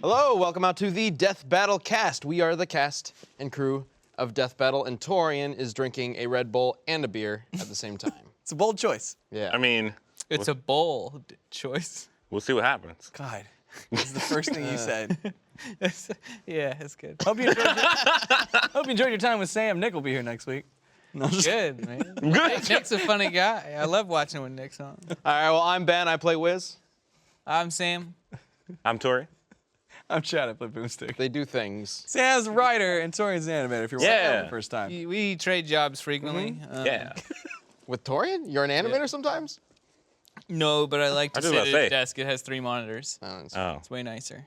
Hello, welcome out to the Death Battle cast. We are the cast and crew of Death Battle, and Torian is drinking a Red Bull and a beer at the same time. It's a bold choice. Yeah. I mean, It's a bold choice. we'll see what happens. God, this is the first thing you said. Yeah, it's good. Hope you enjoyed your time with Sam. Nick will be here next week. No, just Good, man. Nick's a funny guy. I love watching when Nick's on. All right, well, I'm Ben. I play Wiz. I'm Sam. I'm Tori. I'm Chad. I play Boomstick. They do things. Sam's the writer and Torian's the animator. If you're watching Yeah. for the first time. We trade jobs frequently. Yeah. With Torian? You're an animator sometimes? No, but I like to I was sit about at to a say. desk. It has 3 monitors. Oh. It's way nicer.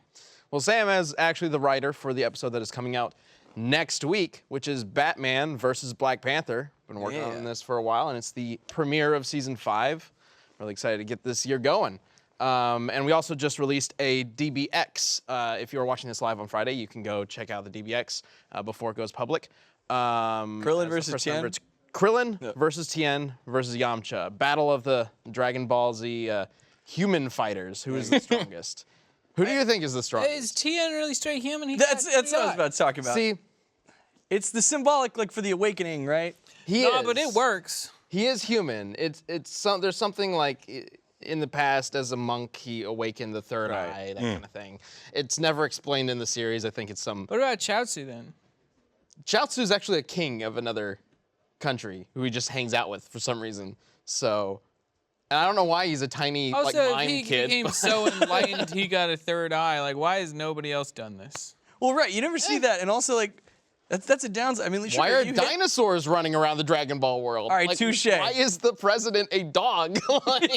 Well, Sam is actually the writer for the episode that is coming out next week, which is Batman versus Black Panther. Been working on this for a while, and it's the premiere of season 5. Really excited to get this year going. And we also just released a DBX. If you are watching this live on Friday, you can go check out the DBX before it goes public. Krillin versus Tien? It's Krillin versus Tien versus Yamcha. Battle of the Dragon Ball Z human fighters. Who is the strongest? Who do you think is the strongest? Is Tien really straight human? That's what I was about to talk about. See, It's the symbolic, like, for the awakening, right? he No, is. but it works. He is human. There's something like in the past as a monk he awakened the third eye, that kind of thing. It's never explained in the series. I think it's some. What about Chaozu then? Chaozu is actually a king of another country who he just hangs out with for some reason. So, and I don't know why he's a tiny like Also, mime he kid. became so enlightened he got a third eye. Like, why has nobody else done this? Well, right. You never see that. And also, like, that's a downside. I mean, sure, Why are you hit- dinosaurs running around the Dragon Ball world? All right, Like, touche. Why is the president a dog? Like,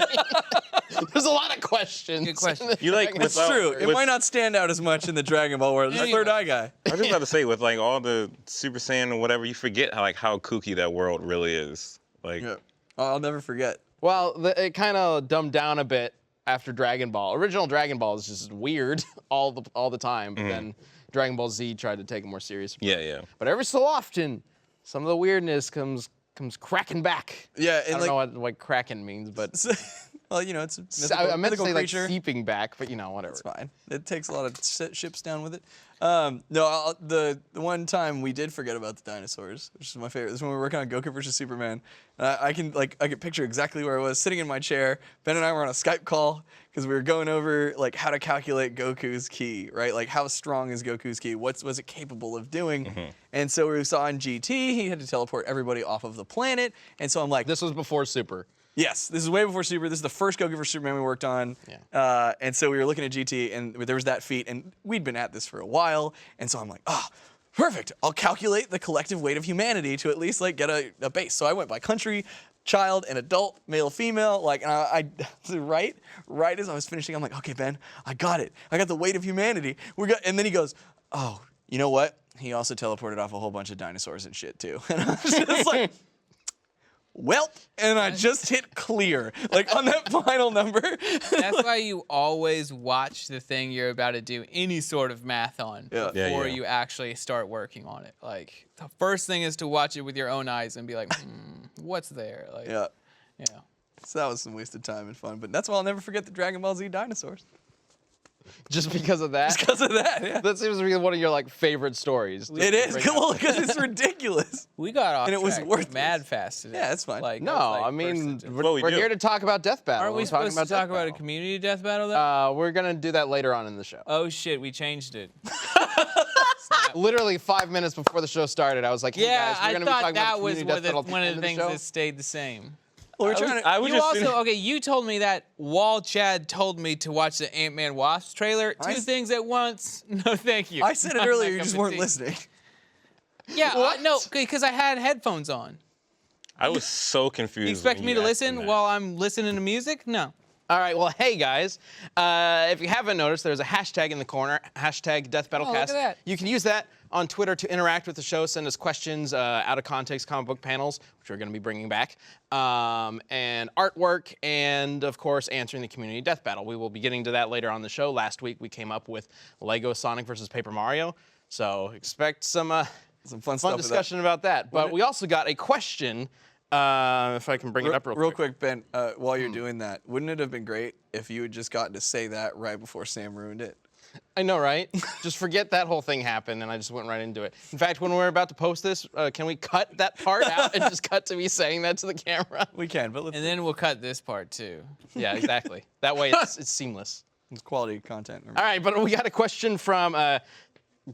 there's a lot of questions. Good question. You like That's with, true. It might not stand out as much in the Dragon Ball world. There's a third eye guy. I was just about to say, with like all the Super Saiyan or whatever, you forget how kooky that world really is. Like, Yeah. Oh, I'll never forget. Well, it kind of dumbed down a bit after Dragon Ball. Original Dragon Ball is just weird all the time, but then Dragon Ball Z tried to take it more serious. yeah. But every so often, some of the weirdness comes cracking back. Yeah, I and don't know what cracking means, but well, you know, it's a I meant to say like creature. seeping back, but you know, whatever. It's fine. It takes a lot of ships down with it. No, the one time we did forget about the dinosaurs, which is my favorite. This is when we were working on Goku versus Superman. I can picture exactly where I was sitting in my chair. Ben and I were on a Skype call because we were going over like how to calculate Goku's ki, right? Like how strong is Goku's ki? What was it capable of doing? And so we saw in GT he had to teleport everybody off of the planet. And so I'm like, This was before Super. yes, this is way before Super. This is the first Goku vs. Superman we worked on. Yeah. And so we were looking at GT, and there was that feat, and we'd been at this for a while. And so I'm like, perfect. I'll calculate the collective weight of humanity to at least like get a base. So I went by country, child, and adult, male, female. Like, and I right as I was finishing, I'm like, okay, Ben, I got it. I got the weight of humanity. And then he goes, oh, you know what? He also teleported off a whole bunch of dinosaurs and shit too. And I was just like. Well, and I just hit clear, like on that final number. That's why you always watch the thing you're about to do any sort of math on Yeah. before Yeah. you actually start working on it. Like, the first thing is to watch it with your own eyes and be like, what's there? Like, Yeah. yeah. So that was some wasted time and fun, but that's why I'll never forget the Dragon Ball Z dinosaurs. Just because of that? Just because of that, yeah. That seems to be one of your like favorite stories. It is, well, because it's ridiculous. We got off And it was track worthless. mad fast today. Yeah, that's fine. Like, No, that's, like, I mean, first we're, we we're do. here to talk about Death Battle. Aren't we We're talking supposed to talk Death about a Battle. community death battle though? We're gonna do that later on in the show. Oh shit, we changed it. Literally 5 minutes before the show started, I was like, hey Yeah, guys, we're I gonna be thought talking about that was community death battle at one the of end the things show. that stayed the same. Well, we're trying to. I was You just also, finna- okay, you told me that while Chad told me to watch the Ant-Man Wasp trailer. Two things at once. No, thank you. I said it Not earlier, my you cup just of weren't tea. listening. Yeah, no, because I had headphones on. I was so confused. You expect when me you to asked listen that. while I'm listening to music? No. All right, well, hey guys, if you haven't noticed, there's a hashtag in the corner, hashtag DeathBattleCast. Oh, look at that. You can use that on Twitter to interact with the show, send us questions, out of context comic book panels, which we're gonna be bringing back, and artwork, and of course, answering the community death battle. We will be getting to that later on the show. Last week, we came up with Lego Sonic versus Paper Mario, so expect some Fun stuff with that. discussion about that. But we also got a question, if I can bring it up real quick. Ben, while you're doing that, wouldn't it have been great if you had just gotten to say that right before Sam ruined it? I know, right? Just forget that whole thing happened, and I just went right into it. In fact, when we're about to post this, can we cut that part out and just cut to me saying that to the camera? We can, but let's. And then we'll cut this part too. Yeah, exactly. That way it's seamless. It's quality content. All right, but we got a question from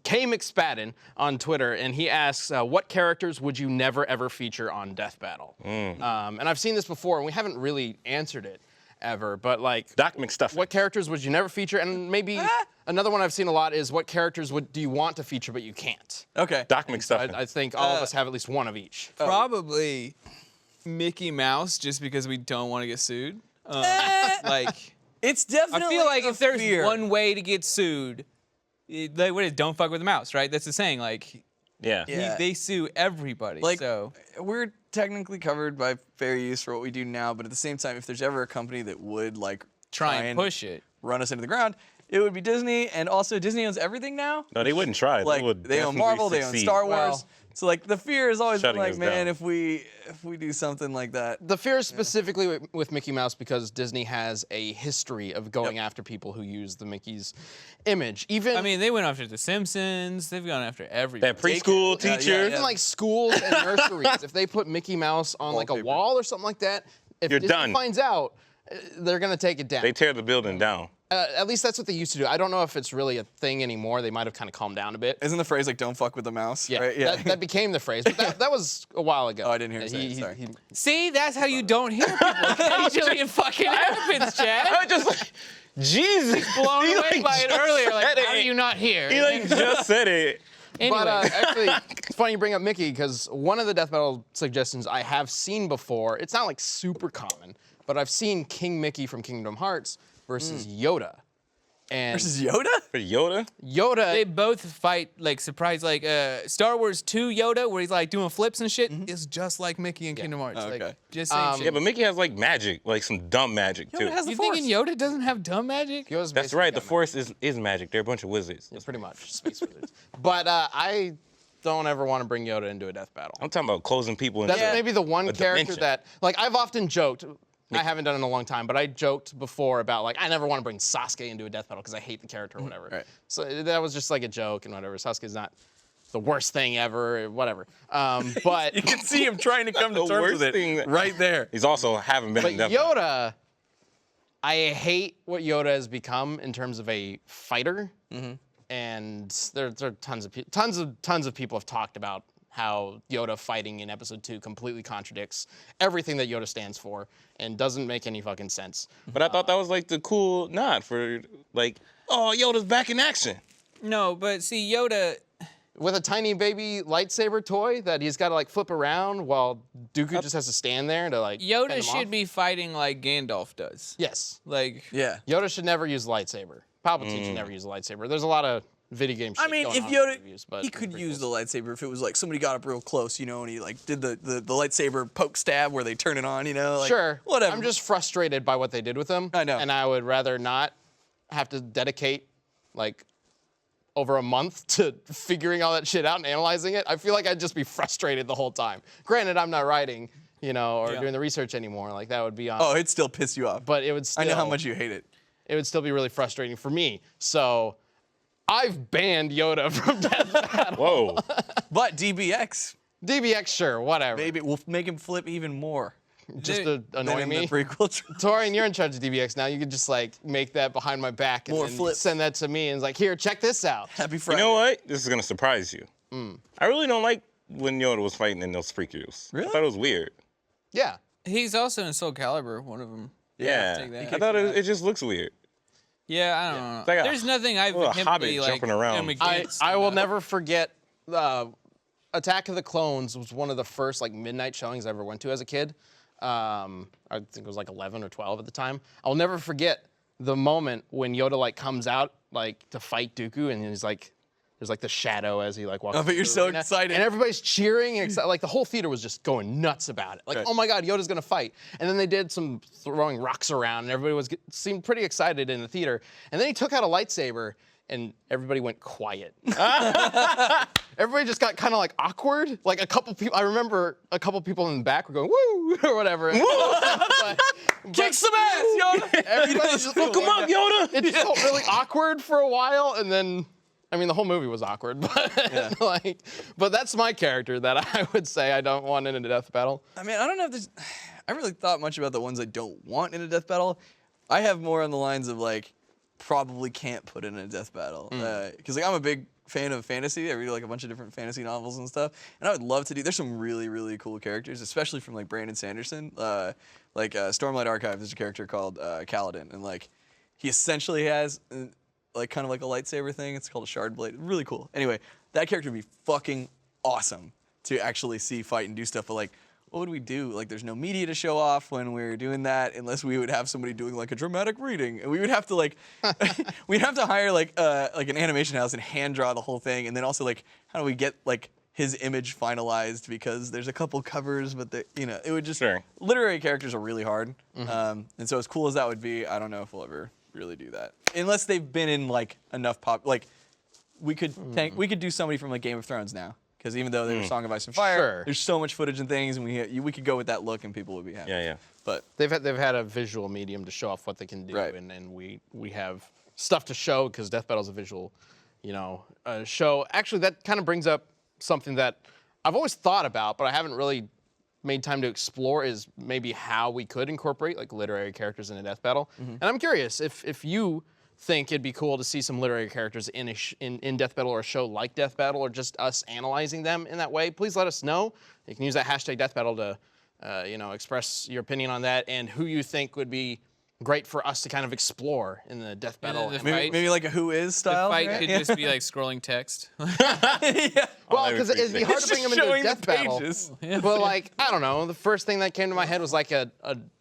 K. McSpadden on Twitter, and he asks, what characters would you never, ever feature on Death Battle? And I've seen this before, and we haven't really answered it ever, but like... Doc Mcstuffins. What characters would you never feature? And maybe another one I've seen a lot is what characters do you want to feature but you can't? Okay. Doc So Mcstuffins. I think all of us have at least one of each. Probably Mickey Mouse, just because we don't want to get sued. Like, It's definitely. I feel like a if there's fear. one way to get sued, like, what is don't fuck with the mouse, right? That's the saying. Like, Yeah. Yeah. they sue everybody. Like, so we're technically covered by fair use for what we do now, but at the same time, if there's ever a company that would like try and push it. run us into the ground, it would be Disney. And also, Disney owns everything now. No, they wouldn't try. Like they would they own definitely Marvel, they own succeed. Star Wars. Well- So like the fear is always been Shutting like, us man, down. if we do something like that. The fear is specifically with Mickey Mouse because Disney has a history of going after people who use the Mickey's image. Even I mean, they went after The Simpsons. They've gone after everybody. That preschool Yeah, teacher. even like schools and nurseries, if they put Mickey Mouse on like a Wallpaper. wall or something like that, if You're Disney done. finds out, they're gonna take it down. They tear the building down. At least that's what they used to do. I don't know if it's really a thing anymore. They might have kind of calmed down a bit. Isn't the phrase like "don't fuck with the mouse"? Yeah, Right? that became the phrase, but that was a while ago. Oh, I didn't hear him say it, sorry. See, that's how you don't hear people. Occasionally it fucking happens, Chad. I was just like, Jesus. Blown He, away like, by it just earlier. Like, said how are it. you not here? He like just said it. Anyway. But actually, it's funny you bring up Mickey because one of the Death Battle suggestions I have seen before, it's not like super common, but I've seen King Mickey from Kingdom Hearts versus Yoda. And Versus Yoda? For Yoda? Yoda, They both fight like surprise, like Star Wars 2 Yoda, where he's like doing flips and shit, is just like Mickey in Kingdom Hearts. Okay. Like, just same shit. Yeah, but Mickey has like magic, like some dumb magic too. Yoda has the You Force. thinking Yoda doesn't have dumb magic? Yoda's That's basically right. The got Force is magic. They're a bunch of wizards. magic. Pretty much, space wizards. But I don't ever want to bring Yoda into a death battle. I'm talking about closing people into That's maybe the one a character dimension. that, like, I've often joked. I haven't done it in a long time, but I joked before about like I never want to bring Sasuke into a death battle because I hate the character or whatever. Right. So that was just like a joke and whatever. Sasuke's not the worst thing ever, or whatever. But You can see him trying to come to The terms worst with it thing that- right there. He's also haven't been in but Death Battle. Yoda, I hate what Yoda has become in terms of a fighter. And there are tons of people have talked about how Yoda fighting in episode 2 completely contradicts everything that Yoda stands for and doesn't make any fucking sense. But I thought that was like the cool nod for like, oh, Yoda's back in action. No, but see, Yoda, With a tiny baby lightsaber toy that he's got to like flip around while Dooku just has to stand there to like Yoda fend him should off. be fighting like Gandalf does. Yes. Like, Yeah. Yoda should never use a lightsaber. Palpatine should never use a lightsaber. There's a lot of video game shit I mean, going if on in Yoda, reviews, but he could pretty use cool. the lightsaber if it was like somebody got up real close, you know, and he like did the lightsaber poke stab where they turn it on, you know, like Sure. whatever. I'm just frustrated by what they did with him. I know. And I would rather not have to dedicate like over a month to figuring all that shit out and analyzing it. I feel like I'd just be frustrated the whole time. Granted, I'm not writing, you know, or doing the research anymore. Like that would be on. Oh, it'd still piss you off. But it would still. I know how much you hate it. It would still be really frustrating for me. So I've banned Yoda from Death Battle. Whoa. But DBX, DBX, sure, whatever. maybe we'll make him flip even more. Just Dude, to annoy than me. the prequel. Torian, you're in charge of DBX now. You could just like make that behind my back and More then flips. send that to me and it's like, here, check this out. Happy You Friday. know what? This is gonna surprise you. I really don't like when Yoda was fighting in those prequels. Really? I thought it was weird. Yeah. he's also in Soul Calibur, one of them. Yeah. take that. I thought it just looks weird. Yeah, I don't know. like a There's nothing I've little been hobbit like jumping around. am against I will about- never forget Attack of the Clones was one of the first like midnight showings I ever went to as a kid. I think it was like 11 or 12 at the time. I'll never forget the moment when Yoda like comes out like to fight Dooku and he's like there's like the shadow as he like walks. Oh, but through you're the so arena, excited. and everybody's cheering and like the whole theater was just going nuts about it. Like, Right. oh my God, Yoda's gonna fight. And then they did some throwing rocks around and everybody seemed pretty excited in the theater. And then he took out a lightsaber and everybody went quiet. Everybody just got kind of like awkward. Like a couple people, I remember a couple people in the back were going, woo, or whatever. Kick some ass, Yoda. Everybody just Fuck 'em up, Yoda. It just felt really awkward for a while, and then, I mean, the whole movie was awkward, but but that's my character that I would say I don't want in a death battle. I mean, I don't know if there's. I really thought much about the ones I don't want in a death battle. I have more on the lines of like, probably can't put in a death battle. Because like I'm a big fan of fantasy. I read like a bunch of different fantasy novels and stuff. And I would love to do, there's some really, really cool characters, especially from like Brandon Sanderson. Stormlight Archive, there's a character called Kaladin. And like, he essentially has like kind of like a lightsaber thing. It's called a shard blade. Really cool. Anyway, that character would be fucking awesome to actually see fight and do stuff. But like, what would we do? Like, there's no media to show off when we're doing that, unless we would have somebody doing like a dramatic reading, and we would have to like, we'd have to hire like an animation house and hand draw the whole thing, and then also like, how do we get like his image finalized, because there's a couple covers, but it would just literary characters are really hard, and so as cool as that would be, I don't know if we'll ever really do that, unless they've been in like enough we could do somebody from like Game of Thrones now. Because even though they were Song of Ice and Fire, there's so much footage and things, and we could go with that look, and people would be happy. Yeah. But they've had a visual medium to show off what they can do, and we have stuff to show, because Death Battle's a visual, show. Actually, that kind of brings up something that I've always thought about, but I haven't really made time to explore, is maybe how we could incorporate like literary characters in a death battle. And I'm curious if you think it'd be cool to see some literary characters in Death Battle, or a show like Death Battle, or just us analyzing them in that way. Please let us know. You can use that hashtag Death Battle to, express your opinion on that, and who you think would be great for us to kind of explore in the Death Battle. Maybe like a Who Is style. The fight could just be like scrolling text. Well, because it'd be hard to bring them into a death battle. But like, I don't know. The first thing that came to my head was like a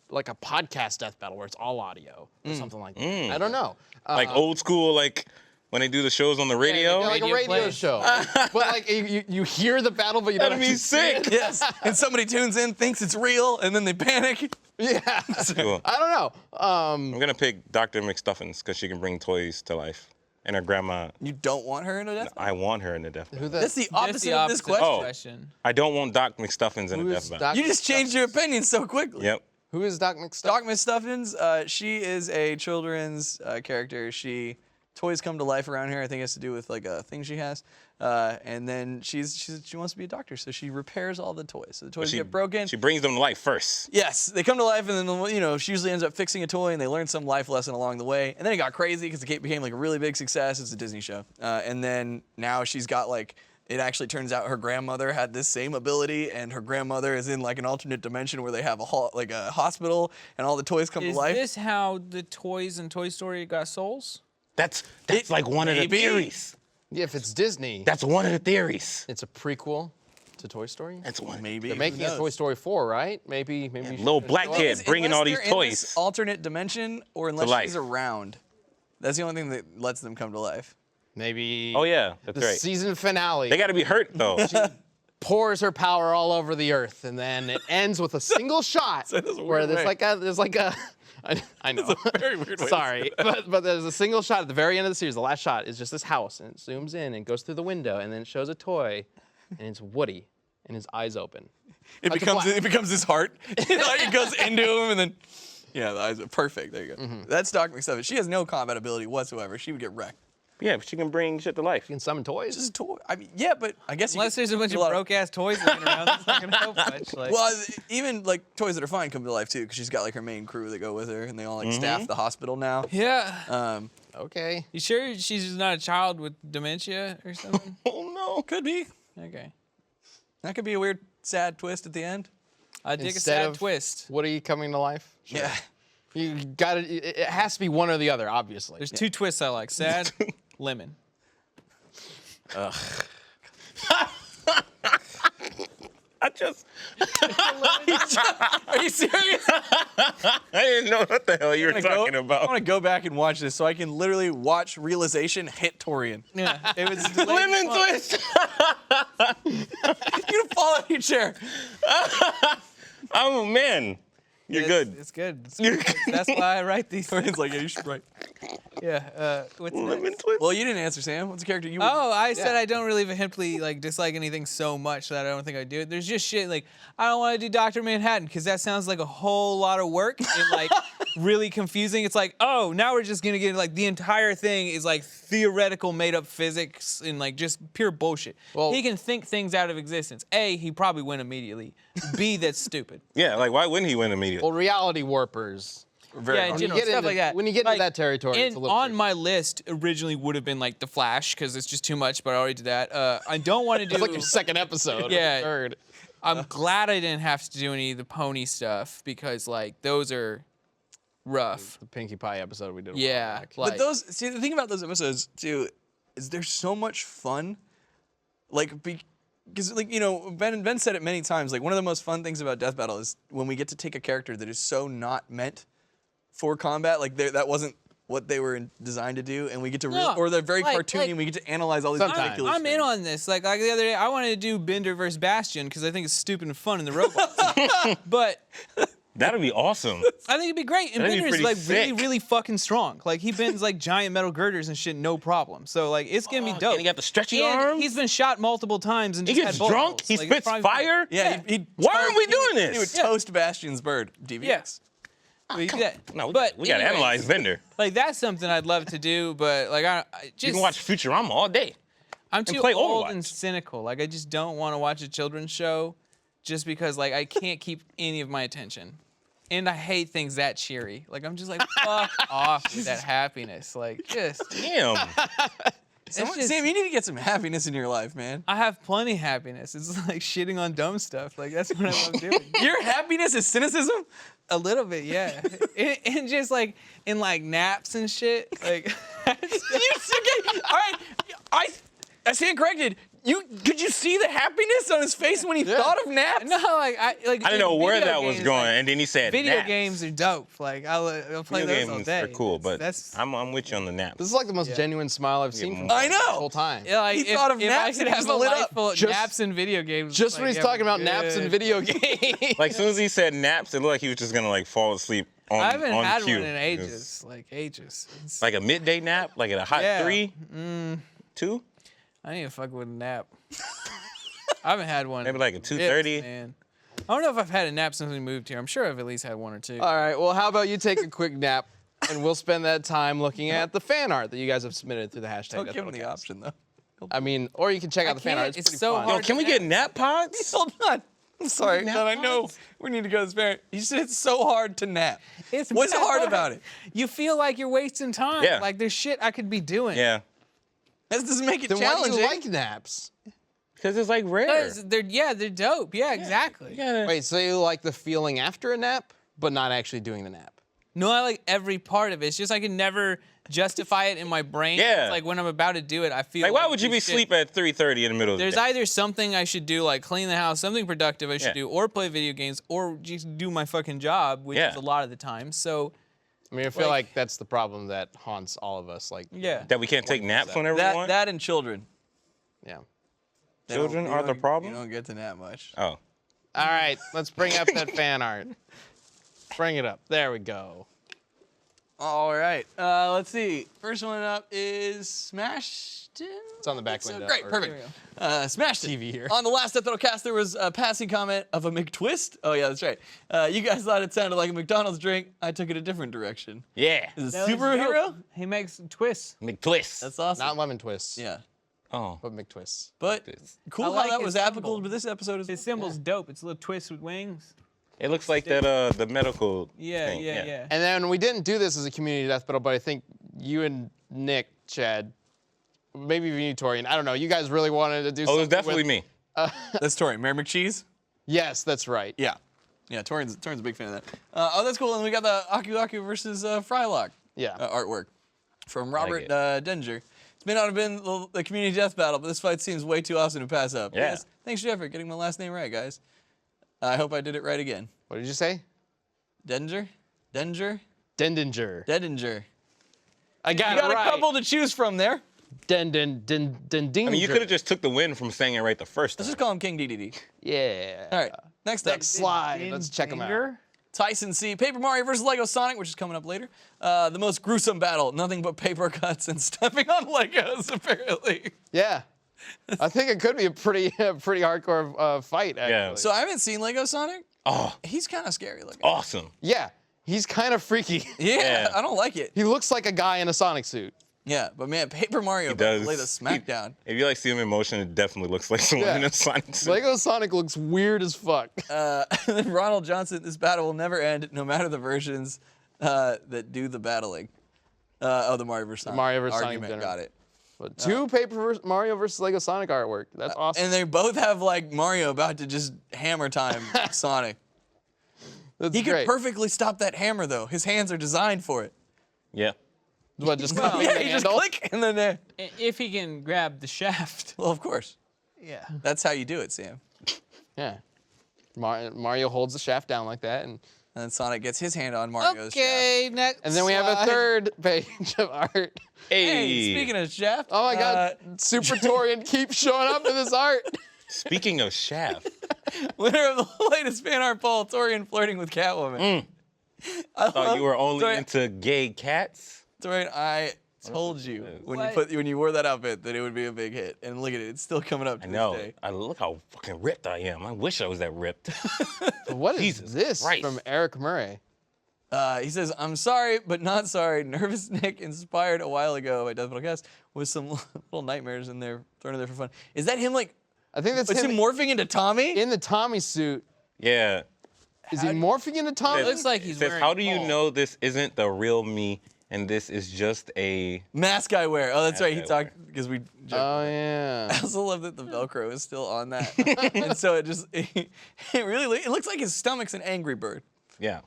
podcast death battle where it's all audio or something like that. I don't know. Like old school, like when they do the shows on the radio. Yeah, like a radio show. But like you hear the battle, but you don't. That'd be sick. Yes. And somebody tunes in, thinks it's real, and then they panic. Yeah. Cool. I don't know. I'm gonna pick Dr. Mcstuffins because she can bring toys to life. And her grandma. You don't want her in a death battle? I want her in a death battle. That's the opposite of this question. I don't want Doc Mcstuffins in a death battle. You just changed your opinion so quickly. Yep. Who is Doc Mcstuffins? Doc Mcstuffins, she is a children's character. Toys come to life around here. I think it has to do with like a thing she has. And then she wants to be a doctor, so she repairs all the toys. So the toys get broken. She brings them to life first. Yes, they come to life, and then she usually ends up fixing a toy, and they learn some life lesson along the way. And then it got crazy because it became like a really big success. It's a Disney show. And then now she's got like, it actually turns out her grandmother had this same ability, and her grandmother is in like an alternate dimension where they have a hospital, and all the toys come to life. Is this how the toys in Toy Story got souls? That's like one of the theories. Yeah, if it's Disney. That's one of the theories. It's a prequel to Toy Story? That's one. Maybe. They're making a Toy Story 4, right? Maybe. Little black kid bringing all these toys. In this alternate dimension, or unless she's around. That's the only thing that lets them come to life. Maybe. Oh yeah, that's the right. Season finale. They got to be hurt though. She pours her power all over the earth, and then it ends with a single shot where there's like a. I know. It's a very weird way. Sorry, but there's a single shot at the very end of the series. The last shot is just this house, and it zooms in and goes through the window, and then it shows a toy, and it's Woody, and his eyes open. It becomes his heart. It goes into him, and then the eyes are perfect. There you go. That's Doc Mcstuffins. She has no combat ability whatsoever. She would get wrecked. Yeah, but she can bring shit to life. You can summon toys. Just a toy. I mean, yeah, but I guess unless there's a bunch of broke-ass toys laying around, that's not gonna help much. Like. Well, even like toys that are fine come to life too, because she's got like her main crew that go with her, and they all like staff the hospital now. Yeah. Okay. You sure she's not a child with dementia or something? Oh no, could be. Okay. That could be a weird, sad twist at the end. I dig a sad twist. Woody coming to life. Sure. Yeah. You got it. It has to be one or the other, obviously. There's two twists I like: sad, lemon. Ugh. I just. Are you serious? I didn't know what the hell you were talking about. I want to go back and watch this so I can literally watch realization hit Torian. Yeah, it was Lemon twist. You're gonna fall out of your chair. Oh man, you're good. It's good. It's good. That's why I write these. Torian's like, yeah, you should write. Yeah. What's Lemon next? twist. Well, you didn't answer, Sam. What's a character you would... Oh, I said I don't really vehemently like dislike anything so much that I don't think I'd do it. There's just shit like I don't want to do Dr. Manhattan because that sounds like a whole lot of work and like really confusing. It's like, oh, now we're just gonna get like the entire thing is like theoretical made up physics and like just pure bullshit. Well- he can think things out of existence. A, he probably win immediately. B, that's stupid. Yeah, like why wouldn't he win immediately? Well, reality warpers. Yeah, in When you general, get stuff into- like that. when you get into Like, that territory, it's a little on tricky. my list originally would have been like The Flash because it's just too much, but I already did that. I don't want to do. It's like your second episode. Yeah. Or third. I'm glad I didn't have to do any of the pony stuff because like those are rough. The Pinkie Pie episode we did. a while Yeah, back. like But those, see, the thing about those episodes too is they're so much fun. Like, because like Ben said it many times. Like one of the most fun things about Death Battle is when we get to take a character that is so not meant for combat. Like that wasn't what they were designed to do, and we get to or they're very like- cartoony, like- and we get to analyze all these Sometimes. ridiculous. I'm in things. on this. Like the other day, I wanted to do Bender versus Bastion because I think it's stupid and fun in the robots. But That'd be awesome. I think it'd be great. And That'd be Bender's pretty like sick. really, really fucking strong. Like he bends like giant metal girders and shit, no problem. So like it's gonna be dope. And he got the stretchy And arms. he's been shot multiple times and He just gets had bullet drunk. holes. He Like, it's spits probably- fire. Yeah. He'd Why aren't we doing He would this? toast Bastion's bird. DVX. Yeah. We do that. No, but we gotta anyways, analyze Vendor. Like that's something I'd love to do, but like I just You can watch Futurama all day. I'm too play old Overwatch. and cynical. Like I just don't want to watch a children's show, just because like I can't keep any of my attention, and I hate things that cheery. Like I'm just like fuck off with that happiness. Like just Damn. it's just, Sam, you need to get some happiness in your life, man. I have plenty of happiness. It's like shitting on dumb stuff. Like that's what I love doing. Your happiness is cynicism? A little bit, yeah. And just like in like naps and shit. Like Okay, all right. I stand corrected. Could you see the happiness on his face when he thought of naps? no, like I I didn't know where that was games, going, like, and then he said video naps. games are dope. Like I'll play Video those all games day. are cool, but that's I'm with you on the naps. This is like the most genuine smile I've seen from I him know. the whole time. yeah, like, He if, thought of if naps I could and have just a lit life up. full of Just- naps and video games. Just like, when he's yeah, talking about good. naps and video games. Like, as soon as he said naps, it looked like he was just gonna like fall asleep on I haven't on had cue. one in It was ages. Like ages. It's- Like a midday nap, like at a hot Yeah. 3, 2, I need to fuck with a nap. I haven't had one. maybe like a in 2:30. bits, man. I don't know if I've had a nap since we moved here. I'm sure I've at least had one or two. All right. Well, how about you take a quick nap, and we'll spend that time looking at the fan art that you guys have submitted through the hashtag. Don't Death give him the Metal option, though. Cast. I mean, or you can check out the fan art. can't. It's It's pretty so fun. hard. Yo, can we get nap pods? Hold on. I'm sorry, Nap but I know pods? we need to go to this parent. You said it's so hard to nap. It's What's mad hard about it? You feel like you're wasting time. Yeah. Like there's shit I could be doing. Yeah, That doesn't make it Then why do challenging. you like naps? because it's like rare. Because they're dope. Yeah, exactly. You gotta- Wait, so you like the feeling after a nap, but not actually doing the nap? No, I like every part of it. It's just I can never justify it in my brain. Yeah. It's like when I'm about to do it, I feel Like, why would you be this shit- asleep at 3:30 in the middle of the There's day? either something I should do, like clean the house, something productive I should Yeah. do, or play video games, or just do my fucking job, which Yeah. is a lot of the time. So, I mean, I feel Like- like that's the problem that haunts all of us. Like, yeah. That we can't take naps whenever we want? That and children. yeah. They don't- Children you are the don't- problem? You don't get to nap much. Oh. All right, let's bring up that fan art. Bring it up. There we go. All right. Let's see. First one up is Smashed In. It's on the back window. Great, or- perfect. Smashed In. TV here. On the last Death Metal Cast, there was a passing comment of a McTwist. Oh yeah, that's right. You guys thought it sounded like a McDonald's drink. I took it a different direction. Yeah. Is it That was superhero? dope. He makes twists. McTwist. That's awesome. Not lemon twists. Yeah. Oh. But McTwists. But Twist. cool I how like that his was applicable symbol. to this episode as well. His symbol's dope. It's a little twist with wings. It looks like that the medical Yeah, thing. yeah. And then we didn't do this as a community death battle, but I think you and Nick, Chad, maybe even you, Torian, I don't know. You guys really wanted to do Oh, something it was definitely with, me. That's Torian. Mary McCheese? Yes, that's right. Yeah. Yeah, Torian's a big fan of that. Oh, that's cool. And we got the Aku Aku versus Frylock Yeah. artwork from Robert it. Denninger. It may not have been the community death battle, but this fight seems way too awesome to pass up. Yeah. Yes, thanks, Jeff, for getting my last name right, guys. I hope I did it right again. What did you say? Denninger? Denninger? Dendinger. Dendinger. I got You got it right. a couple to choose from there. Dendinger. I mean, you could have just took the win from saying it right the first Let's time. just call him King DDD. Yeah. All right, next up. Next slide. Let's check them out. Tyson C. Paper Mario vs. Lego Sonic, which is coming up later. The most gruesome battle. Nothing but paper cuts and stepping on Legos, apparently. Yeah. I think it could be a pretty hardcore fight, actually. Yeah. So I haven't seen Lego Sonic. Oh, He's kind of scary looking. awesome. Yeah. He's kind of freaky. Yeah, Yeah. I don't like it. He looks like a guy in a Sonic suit. Yeah, but man, Paper Mario about to lay the smackdown. If you like see him in motion, it definitely looks like someone Yeah. in a Sonic suit. Lego Sonic looks weird as fuck. And then Ronald Johnson, this battle will never end, no matter the versions that do the battling. The Mario vs. Sonic Mario vs. Sonic argument. general. Got it. But two Mario vs. Lego Sonic artwork. That's awesome. And they both have like Mario about to just hammer time Sonic. That's He could great. perfectly stop that hammer though. His hands are designed for it. Yeah. What, just Well, copying Yeah, the you just handle? click and then there. If he can grab the shaft. Well, of course. Yeah. That's how you do it, Sam. Yeah. Mario holds the shaft down like that, and And then Sonic gets his hand on Mario's shaft. Okay, next. then we have a slide. third page of art. Hey, speaking of shaft. Oh my God, Super Torian keeps showing up in this art. Speaking of Shaft, Winner of the latest fan art poll, Torian flirting with Catwoman. I thought you were only Torian, into gay cats. Torian, I told you What? when you wore that outfit that it would be a big hit. And look at it, it's still coming up to I know. this day. I look how fucking ripped I am. I wish I was that ripped. What is Jesus this Christ. from Eric Murray? He says, I'm sorry, but not sorry. Nervous Nick inspired a while ago by Death Metal Cast with some little nightmares in there, thrown in there for fun. Is that him like, I think that's is him him morphing into Tommy? in the Tommy suit. Yeah. Is he morphing into Tommy? It looks like he's It says, wearing how do you Paul. know this isn't the real me and this is just a... Mask I wear. Oh, that's Mask right. He I talked, because we joked. Oh yeah. I also love that the Velcro is still on that. And so it just, it really, it looks like his stomach's an Angry Bird. Yeah.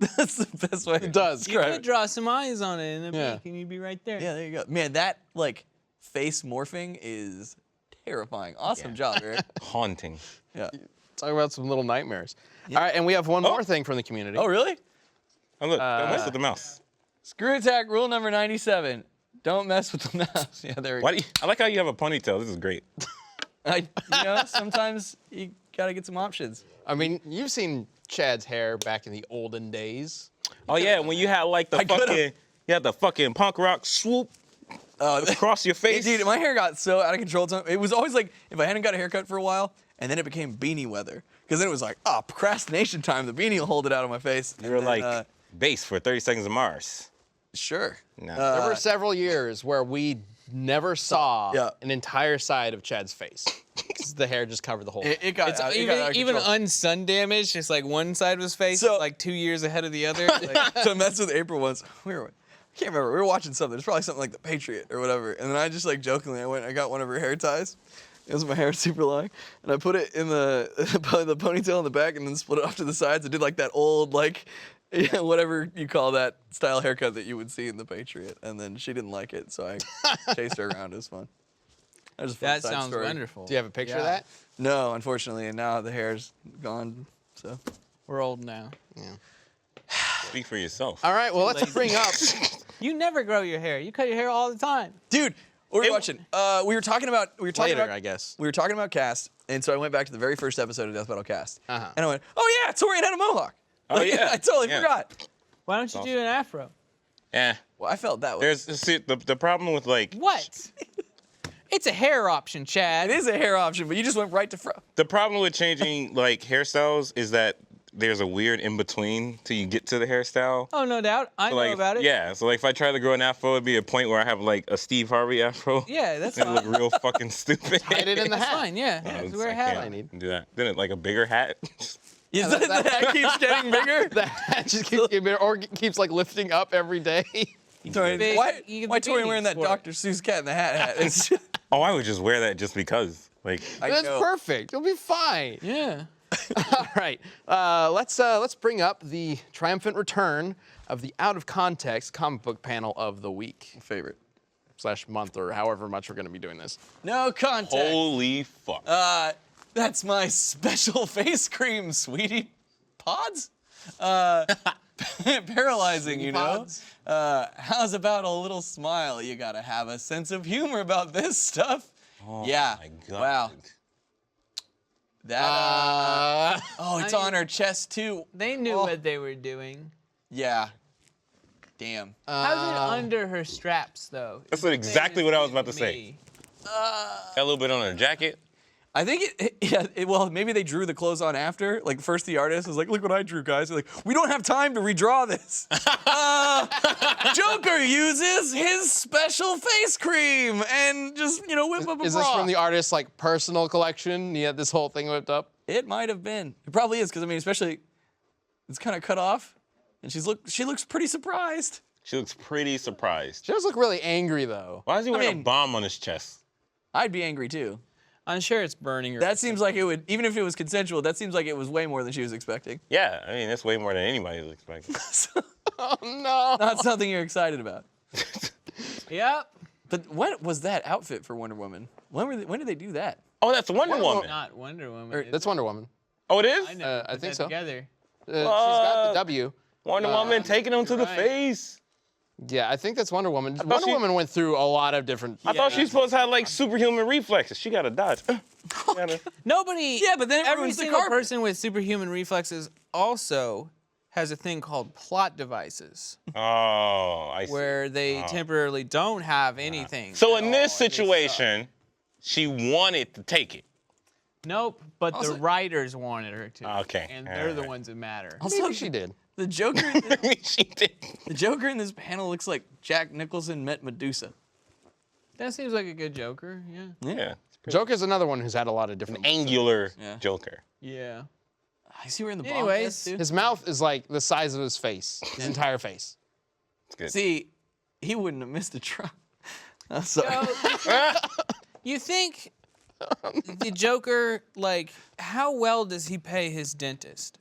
That's the best way to does. You describe could it. draw some eyes on it in the Yeah. beak, and you'd be right there. Yeah, there you go. Man, that like face morphing is terrifying. Awesome job, Eric. Haunting. Yeah. Talk about some little nightmares. All right, and we have one more thing from the community. Oh, really? Oh, look. Don't mess with the mouse. Screw attack rule number 97. Don't mess with the mouse. Yeah, there we Why go. do you, I like how you have a ponytail. This is great. Sometimes you gotta get some options. I mean, you've seen Chad's hair back in the olden days. Oh, yeah. When you had like the could've- fucking... You had the fucking punk rock swoop across your face. Dude, my hair got so out of control. It was always like if I hadn't got a haircut for a while, and then it became beanie weather. Because then it was like, procrastination time. The beanie will hold it out of my face. You were And then, like base for 30 Seconds of Mars. sure. No. There were several years where we never saw Yeah. an entire side of Chad's face. 'Cause the hair just covered the whole. It got, It's out, it got out of even control. un-sun damage, just like one side of his face So- is like 2 years ahead of the other. Like, So that's with April once. I can't remember. We were watching something. It's probably something like The Patriot or whatever. And then I just like jokingly, I got one of her hair ties. It was my hair super long, and I put it in the ponytail in the back, and then split it off to the sides. I did like that old whatever you call that style haircut that you would see in The Patriot. And then she didn't like it, so I chased her around. It was fun. That was a fun that side sounds story. wonderful. Do you have a picture of Yeah. that? No, unfortunately, and now the hair's gone. So We're old now. Speak for yourself. All right, well, let's lazy. bring up. You never grow your hair. You cut your hair all the time. dude, what were we watching? We were talking about Later, I guess. We were talking about cast, and so I went back to the very first episode of Death Metal Cast, Uh-huh. and I went, "Oh yeah, Torian had a mohawk." Oh, yeah. I totally Yeah. forgot. Why don't you do an afro? Yeah. Well, I felt that way. See, the problem with like... What? It's a hair option, Chad. It is a hair option, but you just went right to fro. The problem with changing like hairstyles is that there's a weird in between till you get to the hairstyle. Oh, no doubt. I know Like, about it. yeah, so like if I try to grow an afro, it'd be a point where I have like a Steve Harvey afro. Yeah, that's and fine. look real fucking stupid. Hide it in the That's hat. fine, yeah. I Just wear a hat can't on. need. do that. Then it like a bigger hat. Is that the hat keeps getting bigger? The hat just keeps getting bigger, or keeps like lifting up every day. Torian, Big- why you get why the Torian wearing that beanies for it. Dr. Seuss cat in the hat? It's just, Oh, I would just wear that just because. Like, I That's know. perfect. It'll be fine. Yeah. All right, let's bring up the triumphant return of the out of context comic book panel of the week Favorite. / month, or however much we're going to be doing this. No context. holy fuck. That's my special face cream, sweetie. Pods? Paralyzing, you know? Pods? How's about a little smile? You gotta have a sense of humor about this stuff. Oh yeah. my God. Wow. That. Oh, it's on her chest too. They knew what they were doing. Yeah. Damn. How's it under her straps, though? That's exactly what I was about to say. Got a little bit on her jacket. I think well, maybe they drew the clothes on after. Like, first the artist was like, look what I drew, guys. They're like, we don't have time to redraw this. Joker uses his special face cream and just, whip up a Is bra. this from the artist's like personal collection? He had this whole thing whipped up. It might have been. It probably is, because, I mean, especially, it's kind of cut off. And she looks pretty surprised. She looks pretty surprised. She does look really angry though. Why is he wearing a bomb on his chest? I'd be angry too. I'm sure it's burning her. That seems like it would, even if it was consensual, that seems like it was way more than she was expecting. Yeah, I mean, that's way more than anybody was expecting. Oh no. Not something you're excited about. Yep. But what was that outfit for Wonder Woman? When did they do that? Oh, that's Wonder Woman. Not Wonder Woman. That's Wonder Woman. Oh, it is? I know. I put think that so. Together. She's got the W. Wonder Woman taking him to the right. face. Yeah, I think that's Wonder Woman. Wonder Woman went through a lot of different. I thought she's supposed to have like superhuman reflexes. She got to dodge. Nobody. Yeah, but then it every ruins the single carpet. person with superhuman reflexes also has a thing called plot devices, Oh, I see. where they temporarily don't have anything. So in this situation, she wanted to take it. Nope, but Also- the writers wanted her to. Okay, And all they're the right. ones that matter. Maybe she did. The Joker, She did. the Joker in this panel looks like Jack Nicholson met Medusa. That seems like a good Joker. Yeah. Yeah. Joker's another one who's had a lot of different. Angular Yeah. Joker. Yeah. I see her in the bomb Anyways. vest, too. His mouth is like the size of his face. His entire face. It's good. See, he wouldn't have missed a try. I'm sorry. You think the Joker, like, how well does he pay his dentist?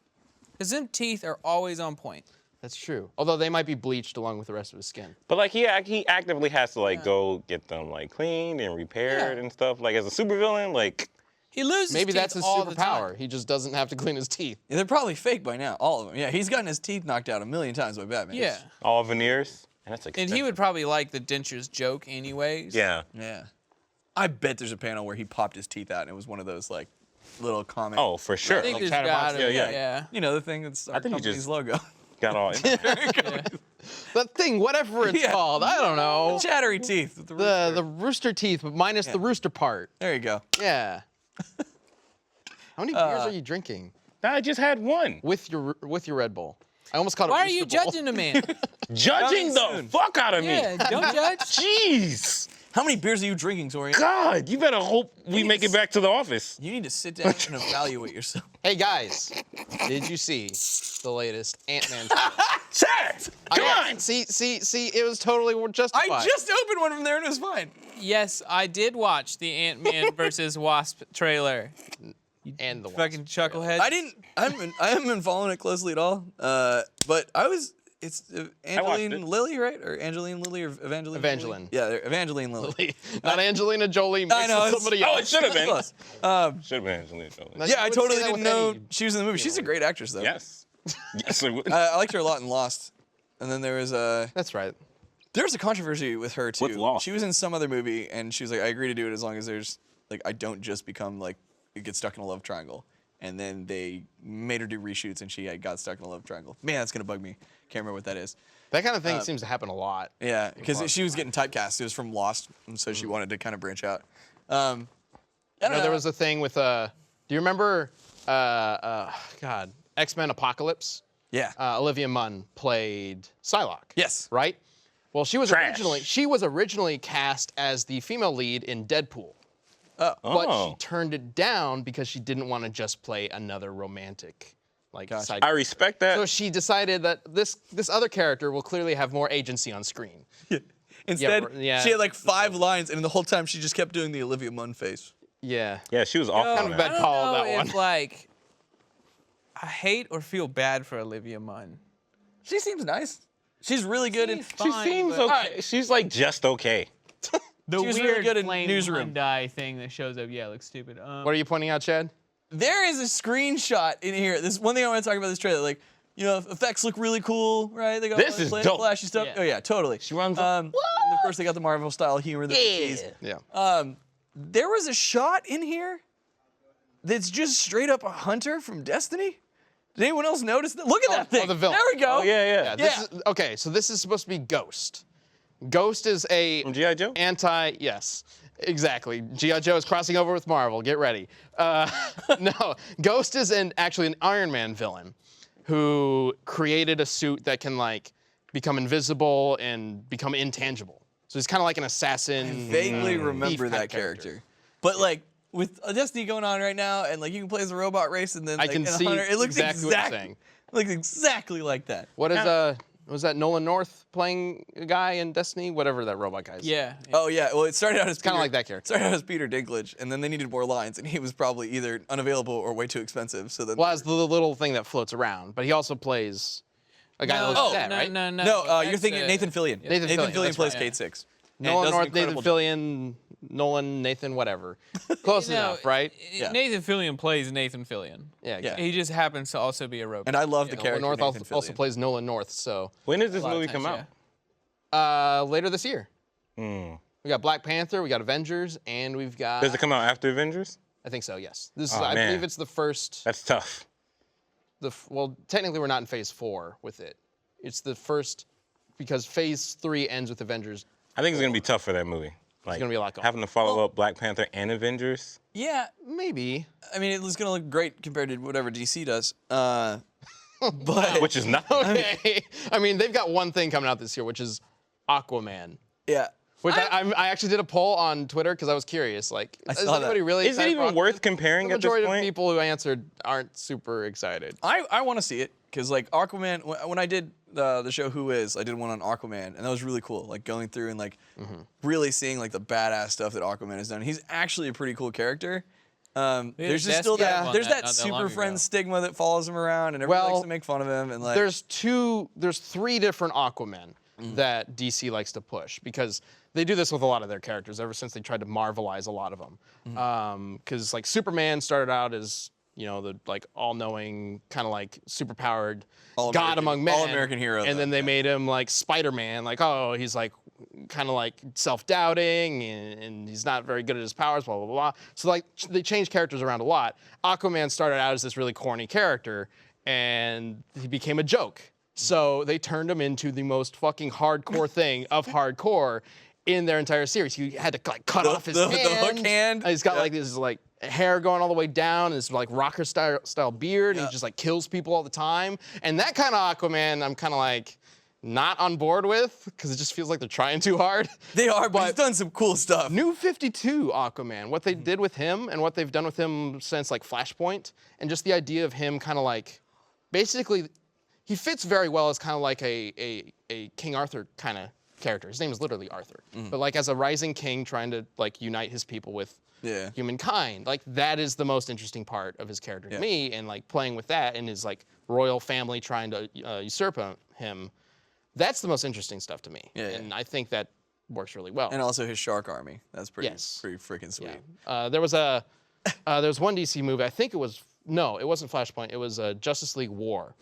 Because them teeth are always on point. That's true. Although they might be bleached along with the rest of his skin. But like he actively has to like go get them like cleaned and repaired and stuff. Like as a supervillain, like He loses Maybe teeth that's his all the superpower. time. He just doesn't have to clean his teeth. Yeah, they're probably fake by now, all of them. Yeah, he's gotten his teeth knocked out a million times by Batman. Yeah. all veneers. And that's And expensive. he would probably like the dentures joke anyways. Yeah. Yeah. I bet there's a panel where he popped his teeth out and it was one of those like little comic. Oh, for sure. I think there's Chatterbox, gotta be, yeah. yeah. You know, the thing that's our think he company's just- logo. Got all. That thing, whatever it's Yeah. called, I don't know. Chattery teeth. With the The rooster teeth, but minus the rooster part. There you go. Yeah. How many beers are you drinking I just had one. with your Red Bull? I almost called it. Why are Rooster you Bowl. judging a man? Judging the soon. fuck out of me. Yeah, don't judge. Jeez. How many beers are you drinking, Torian? God, you better hope we make it back to the office. You need to sit down and evaluate yourself. Hey guys, did you see the latest Ant-Man? Chat! Come on! See, it was totally justified. I just opened one from there and it was fine. Yes, I did watch the Ant-Man versus Wasp trailer. and the Fucking chucklehead. I haven't been following it closely at all. But it's Angeline it. Lilly, right? Or Angeline Lilly or Evangeline? Evangeline. Lilly? Yeah, they're Evangeline Lilly. Not Angelina Jolie mixed I know, with it's- somebody Oh, else. it should have been. Close. Should have been Angelina Jolie. No, Yeah, I you would totally say that didn't with know any- she was in the movie. She's a great actress, though. Yes. Yes, it would. I liked her a lot in Lost. And then there was That's right. a controversy with her too. With Lost? She was in some other movie, and she was like, "I agree to do it as long as there's like I don't just become like get stuck in a love triangle." And then they made her do reshoots, and she got stuck in a love triangle. Man, that's gonna bug me. Can't remember what that is. That kind of thing seems to happen a lot. Yeah, because she was getting typecast. It was from Lost, and so she wanted to kind of branch out. I don't know. There was a thing with do you remember God, X-Men Apocalypse? Yeah. Olivia Munn played Psylocke. Yes. Right? Well, she was Trash. originally cast as the female lead in Deadpool. Oh. But Oh. she turned it down because she didn't want to just play another romantic side. I respect that. So she decided that this other character will clearly have more agency on screen. Instead, yeah. she had like 5 lines, and the whole time she just kept doing the Olivia Munn face. Yeah. Yeah, she was awful. Kind of in a that. bad call on I that don't know one. if, like, I hate or feel bad for Olivia Munn. She seems nice. She's really good in. She's She fine, seems but- okay. She's like just okay. The She was weird really good in flame Newsroom. Hyundai thing that shows up, yeah, it looks stupid. What are you pointing out, Chad? There is a screenshot in here. This one thing I want to talk about this trailer. Like, you know, effects look really cool, right? They got This all the is flash- dope. flashy stuff. Yeah. Oh yeah, totally. She runs. And of course, they got the Marvel style humor that they tease. Yeah. There was a shot in here that's just straight up a hunter from Destiny? Did anyone else notice that? Look at that thing. The villain. There we go. Oh, yeah. Okay, so this is supposed to be Ghost. Ghost is a From G.I. Joe? Yes, exactly. G.I. Joe is crossing over with Marvel. Get ready. No, Ghost is actually an Iron Man villain who created a suit that can like become invisible and become intangible. So he's kind of like an assassin. I vaguely remember thief that type character. But like with a Destiny going on right now, and like you can play as a robot race, and then I like, can in a see hunter, it looks exactly what you're saying. It looks exactly like that. What is was that Nolan North playing a guy in Destiny? Whatever that robot guy is. Yeah. Oh yeah, well it started out as kinda like that character. Started out as Peter Dinklage, and then they needed more lines, and he was probably either unavailable or way too expensive. So then Well, as the little thing that floats around, but he also plays a guy that looks like that, right? No, you're that's, thinking Nathan Fillion. Nathan Fillion, that's plays right. Kate Six. Nolan North, Nathan Fillion, Nolan, Nathan, whatever. Close enough, right? Yeah. Nathan Fillion plays Nathan Fillion. Yeah, Yeah. He just happens to also be a robot. And I love the Nolan character. North Nathan also Fillion. plays Nolan North, so When does this A lot of movie times, come out? later this year. Hmm. We got Black Panther, we got Avengers, and we've got. Does it come out after Avengers? I think so. Yes. This is. Oh, I man. believe it's the first. That's tough. Well, technically we're not in Phase 4 with it. It's the first because Phase 3 ends with Avengers. I think it's gonna be tough for that movie. Like gonna be a lot going having to follow up Black Panther and Avengers. Yeah, Maybe. I mean, it was gonna look great compared to whatever DC does. But Which is nothing. Okay. I mean, they've got one thing coming out this year, which is Aquaman. yeah, Which I actually did a poll on Twitter because I was curious. Like, is saw that. anybody really Is it excited for even worth Aquaman? comparing The at this majority of point? people who answered aren't super excited. I want to see it because like Aquaman. When I did the show Who Is, I did one on Aquaman, and that was really cool. Like going through and like really seeing like the badass stuff that Aquaman has done. He's actually a pretty cool character. There's just That's still good that one there's that- that not that long super ago. friend stigma that follows him around, and everyone Well, likes to make fun of him. And like There's 3 different Aquamen that DC likes to push because they do this with a lot of their characters ever since they tried to Marvelize a lot of them. Because like Superman started out as the like all-knowing kind of like superpowered god among men, all-American hero, and though, then they made him like Spider-Man, like he's like kind of like self-doubting and he's not very good at his powers, blah blah blah. So like they changed characters around a lot. Aquaman started out as this really corny character, and he became a joke. So they turned him into the most fucking hardcore thing of hardcore in their entire series. He had to like cut off his the hand. hook hand. And he's got like this like hair going all the way down, and this like rocker style beard, and he just like kills people all the time. And that kind of Aquaman, I'm kind of like not on board with because it just feels like they're trying too hard. they are, but he's done some cool stuff. New 52 Aquaman, what they did with him and what they've done with him since like Flashpoint, and just the idea of him kind of like basically. He fits very well as kind of like a King Arthur kind of character. His name is literally Arthur. But like as a rising king trying to like unite his people with humankind. Like that is the most interesting part of his character to me, and like playing with that and his like royal family trying to usurp him. That's the most interesting stuff to me. And I think that works really well. And also his shark army. That's pretty Yes. pretty freaking sweet. There was one DC movie. I think it wasn't Flashpoint. It was Justice League War,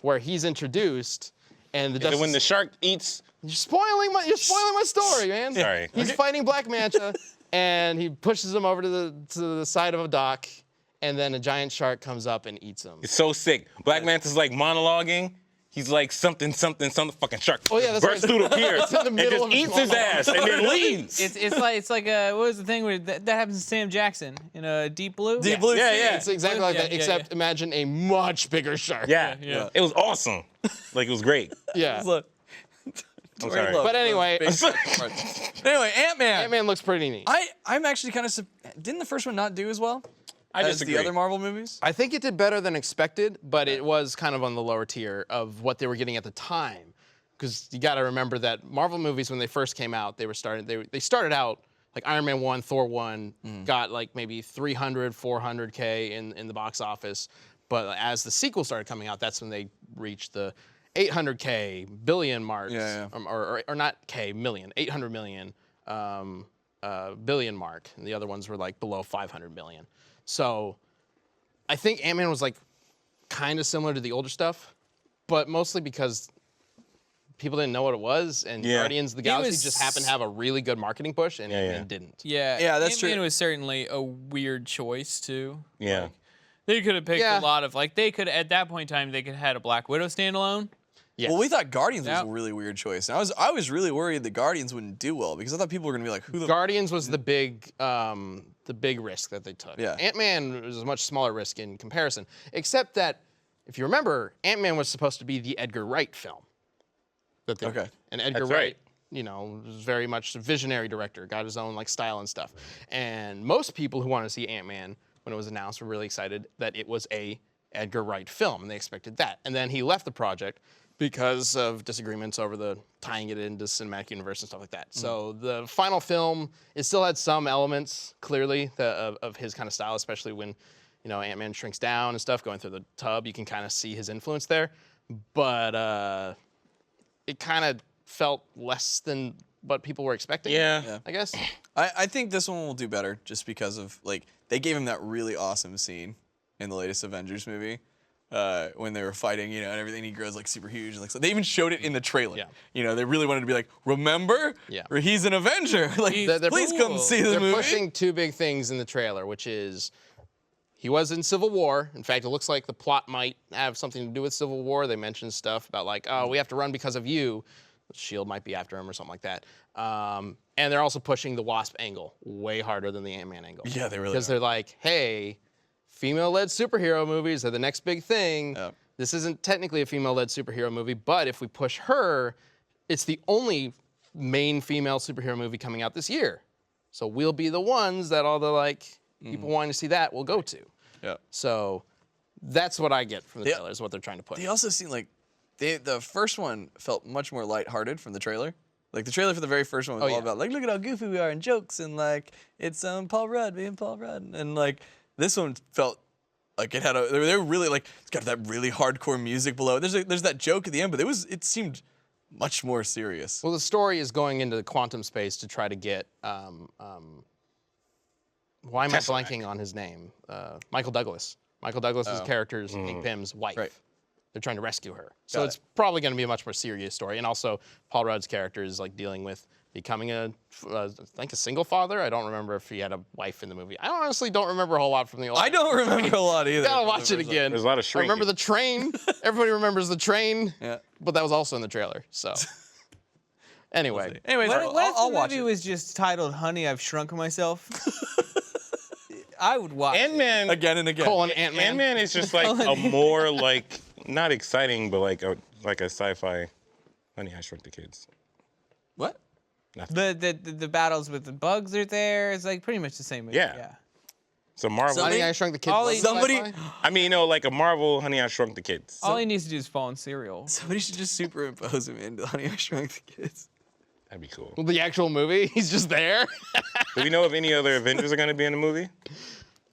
where he's introduced, and the When the shark eats. You're spoiling my story, man. Sorry. He's fighting Black Manta, and he pushes him over to the side of a dock, and then a giant shark comes up and eats him. It's so sick. Black Manta's like monologuing. He's like something, fucking shark. Oh, yeah, that's bursts right. through the pier It's in the and middle just of his eats his monologue. ass and then leaves. It's like what was the thing where that happens to Sam Jackson in Deep Blue? Deep Blue Yeah, Sea. yeah. It's exactly like that, Yeah, except imagine a much bigger shark. Yeah. Yeah. It was awesome. Like it was great. Yeah. Look. I'm sorry. But anyway, Anyway, Ant-Man. Ant-Man looks pretty neat. I'm actually kind of didn't the first one not do as well I as disagree. the other Marvel movies? I think it did better than expected, but it was kind of on the lower tier of what they were getting at the time. Because you got to remember that Marvel movies, when they first came out, they started out like Iron Man 1, Thor 1, got like maybe 300, 400K in the box office. But as the sequel started coming out, that's when they reached the 800K billion marks, or not K, million, 800 million billion mark, and the other ones were like below 500 million. So I think Ant-Man was like kind of similar to the older stuff, but mostly because people didn't know what it was, and Yeah. Guardians of the Galaxy just happened to have a really good marketing push, and Ant-Man didn't. Yeah, that's true. Ant-Man was certainly a weird choice too. Yeah. Like, they could have picked a lot of they could at that point in time they could have had a Black Widow standalone. Yes. Well, we thought Guardians was Yeah. a really weird choice. And I was really worried that Guardians wouldn't do well because I thought people were going to be like, who the Guardians was the big risk that they took. Yeah. Ant-Man was a much smaller risk in comparison, except that if you remember, Ant-Man was supposed to be the Edgar Wright film. That they did. And Edgar That's Wright, right. you know, was very much a visionary director, got his own like style and stuff. And most people who wanted to see Ant-Man when it was announced were really excited that it was a Edgar Wright film, and they expected that. And then he left the project because of disagreements over the tying it into cinematic universe and stuff like that. So the final film, it still had some elements, clearly, of his kind of style, especially when, you know, Ant-Man shrinks down and stuff, going through the tub, you can kind of see his influence there. But it kind of felt less than what people were expecting, I guess. I think this one will do better just because of, like, they gave him that really awesome scene in the latest Avengers movie. When they were fighting, you know, and everything, he grows like super huge. And, like, so they even showed it in the trailer. Yeah. You know, they really wanted to be like, remember? Yeah. Or he's an Avenger. Like, They're please come see the They're movie. pushing two big things in the trailer, which is he was in Civil War. In fact, it looks like the plot might have something to do with Civil War. They mentioned stuff about like, oh, we have to run because of you. S.H.I.E.L.D. might be after him or something like that. And they're also pushing the Wasp angle way harder than the Ant-Man angle. Yeah, they really Because are. they're like, hey, female-led superhero movies are the next big thing. Yep. This isn't technically a female-led superhero movie, but if we push her, it's the only main female superhero movie coming out this year. So we'll be the ones that all the like people wanting to see that will go to. Yeah. So that's what I get from the trailer, is what they're trying to push. They also seem like the first one felt much more lighthearted from the trailer. Like the trailer for the very first one was all about like, look at how goofy we are and jokes and like it's Paul Rudd being Paul Rudd, and like this one felt like it had they were really like it's got that really hardcore music below. There's that joke at the end, but it seemed much more serious. Well, the story is going into the quantum space to try to get why am I blanking on his name? Michael Douglas. Michael Douglas's character is Hank Pym's wife. Right. They're trying to rescue her. So it's probably going to be a much more serious story. And also, Paul Rudd's character is like dealing with becoming a single father. I don't remember if he had a wife in the movie. I honestly don't remember a whole lot from the old. I don't remember a lot either. Gotta watch it again. There's a lot of I remember shrinking. the train. Everybody remembers the train. Yeah. But that was also in the trailer. So anyway. Anyways, What if I'll the watch movie it. was just titled "Honey, I've Shrunk Myself"? I would watch. Ant-Man. Again and again. Colon Ant-Man. Ant-Man is just like a more like not exciting, but like a sci-fi. Honey, I Shrunk the Kids. What? The battles with the bugs are there. It's like pretty much the same movie. Yeah. So Marvel. Honey, I Shrunk the Kids. Ollie- was Somebody- sci-fi? I mean, like a Marvel Honey, I Shrunk the Kids. All he needs to do is fall in cereal. Somebody should just superimpose him into Honey, I Shrunk the Kids. That'd be cool. Well, the actual movie, he's just there. Do we know if any other Avengers are going to be in the movie?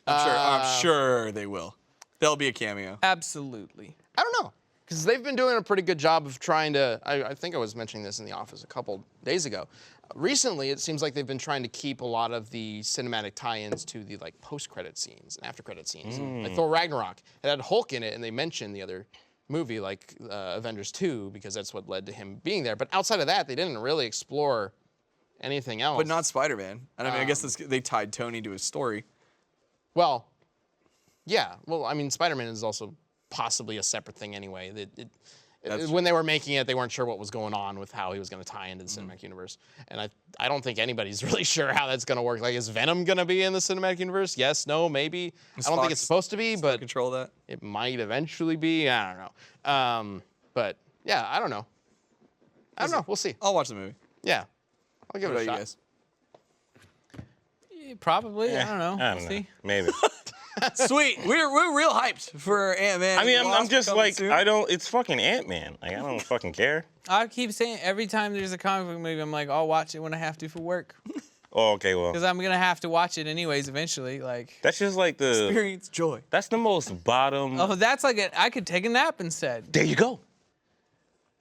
I'm sure they will. There'll be a cameo. Absolutely. I don't know, because they've been doing a pretty good job of trying to. I think I was mentioning this in the office a couple days ago. Recently, it seems like they've been trying to keep a lot of the cinematic tie-ins to the like post-credit scenes and after-credit scenes. Like Thor Ragnarok, it had Hulk in it, and they mentioned the other movie, like Avengers 2, because that's what led to him being there. But outside of that, they didn't really explore anything else. But not Spider-Man. And I mean, I guess they tied Tony to his story. Well, yeah. Well, I mean, Spider-Man is also possibly a separate thing anyway. When they were making it, they weren't sure what was going on with how he was going to tie into the cinematic universe. And I don't think anybody's really sure how that's going to work. Like, is Venom going to be in the cinematic universe? Yes, no, maybe. I don't think it's supposed to be, but Control that. it might eventually be. I don't know. But, yeah, I don't know. I don't know. We'll see. I'll watch the movie. Yeah. I'll give What it a about shot. you guys? Probably. I don't know. I We'll don't know. see. Maybe. Sweet. We're real hyped for Ant-Man. I mean, I'm Wasp just coming like, soon. it's fucking Ant-Man. Like, I don't fucking care. I keep saying every time there's a comic book movie, I'm like, I'll watch it when I have to for work. Oh, okay, well. Because I'm going to have to watch it anyways eventually. Like, That's just like Experience joy. that's the most bottom. oh, that's like I could take a nap instead. There you go.